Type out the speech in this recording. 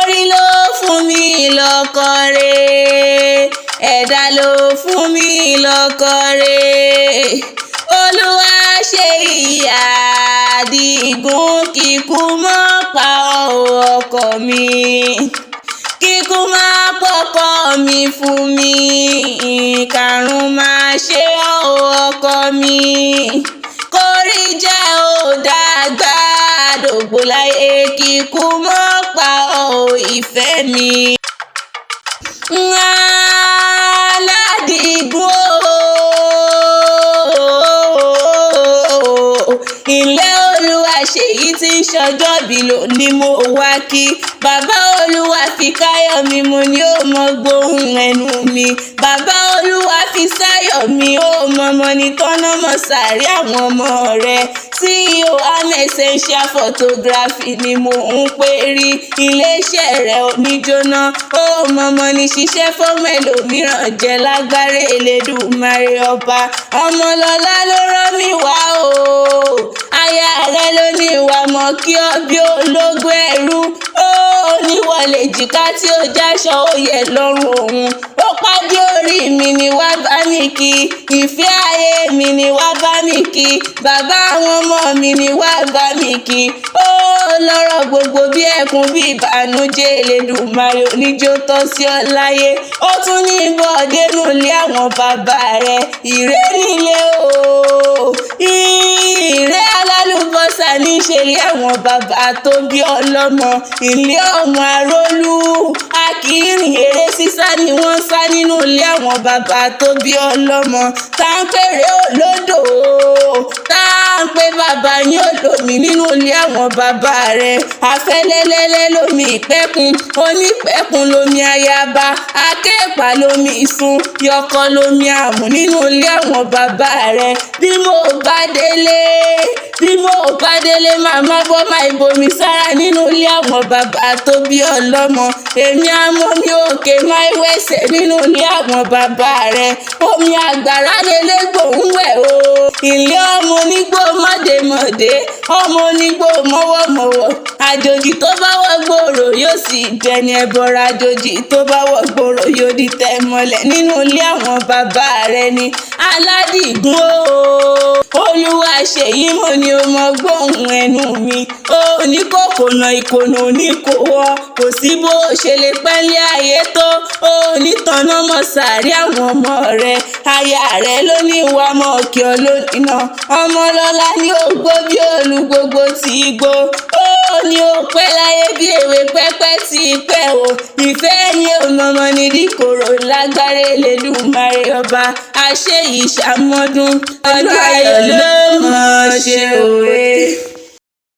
orí ló fún mi lọ́kọ rẹ̀, ẹ̀dá ló fún mi lọ́kọ rẹ̀. Olúwa ṣe ìyá Àdìgún kíkú mọ́ pa ọkọ mi, kíkú máa pọkọ mi fún mi, kàrún máa ṣe ọkọ mi, kórí jẹ́ ó dàgbà dògbò láyé, kíkú mọ́ pa ìfẹ́ mi. Ilé Olúwaṣèyí tí ń ṣọjọ́bí lónìí mo wá kí. Bàbá Olúwafikáyọ̀mí mo ní ó mọ gbóhùn ẹnu mi. Bàbá Olúwafísáyọ̀mí ó mọmọ ní tọ́nà mọ́ sàárì àwọn ọmọ rẹ̀. CEO Essential Photography ni mo ń pè rí. Iléeṣẹ́ rẹ̀ ò ní jóná. Ó mọmọ ní ṣiṣẹ́ fọ́mọ ẹlòmíràn jẹ́ lágbára Elédùmarè ọba. Ọmọlọ́lá ló rán mi wá o. Aya rẹ̀ ló ní ìwà mọ̀ kí ọ bí ológun ẹrú. Ó níwọlé jìká tí ó jáṣọ òye lọ́rùn òun. Ó pàdé orí mi ni wá bá mi kí. Ìfẹ́ ayé mi ni wá bá mi kí. Bàbá àwọn ọmọ mi ni wá bá mi kí. Ó lọ́rọ̀ gbogbo bí ẹkún bí ìbànújẹ́ Elédùmarè oníjó tọ́ sí ọ láyé. Ó tún ní bọ́ọ̀dé nulẹ̀ àwọn bàbá rẹ̀. Ìrẹ́ nílé o. Ìrẹ́ alálùbọ́sà ní ìṣẹ̀lẹ̀ àwọn bàbá tó bí ọlọ́mọ. Ilé ọmọ arólú. A kì í rìn eré sísá ni wọ́n sá nínú ilé àwọn bàbá tó bí ọlọ́mọ. Táńpèrè olódò. Táńpé bàbá yín olómi nínú ilé àwọn bàbá rẹ̀. Afẹ́lẹ́lẹ́lẹ́ lomi ìpẹ́kun. Onípẹ́kun lomi ayaba. Akẹ́pà lomi ìsun. Yọkọ lomi àmù nínú ilé àwọn bàbá rẹ̀. Bí mo bá délé màmá bọ́ máa bomi sára nínú ilé àwọn bàbá tó bí ọlọ́mọ. Èmi àmọ́ mi òkè máa wẹ̀sẹ̀ nínú ilé àwọn bàbá rẹ̀. Omi àgbàrá lélẹ́gbò ń wẹ̀ o. Ilé ọmọ onígbò mọ̀dèmọ̀dé, ọmọ onígbò mọ́wọ́mọ́wọ́. Àjòjì tó bá wọ gbòòrò yóò sì dẹni ẹbọra. Àjòjì tó bá wọ gbòòrò yóò di tẹ̀ mọ́lẹ̀ nínú ilé àwọn bàbá rẹ̀ ni. Aládìgún o. Olúwaṣèyí mo ní o mọ gbóhùn ẹnu mi. Ó ní kòkònà ìkònà oníkòwọ́. Kò sí bó ṣe lè pẹ́lẹ́ ayé tó. Ó ní tọ́nà mọ́ sàárì àwọn ọmọ rẹ̀. Aya rẹ̀ ló ní ìwà mọ́ kí ọ lónìí náà. Ọmọlọ́lá ní ògbó bí olú gbogbo ti gbó. Ó ní ó pẹ́ láyé bí èwe pẹ́pẹ́ ti pẹ́ o. Ìfẹ́ yín ò mọ̀mọ́ ní díkòrò lágbára Elédùmarè ọba. Àṣẹ ìṣàmọ́dún ọdún ayọ̀ ló mọ̀ ṣe òwe.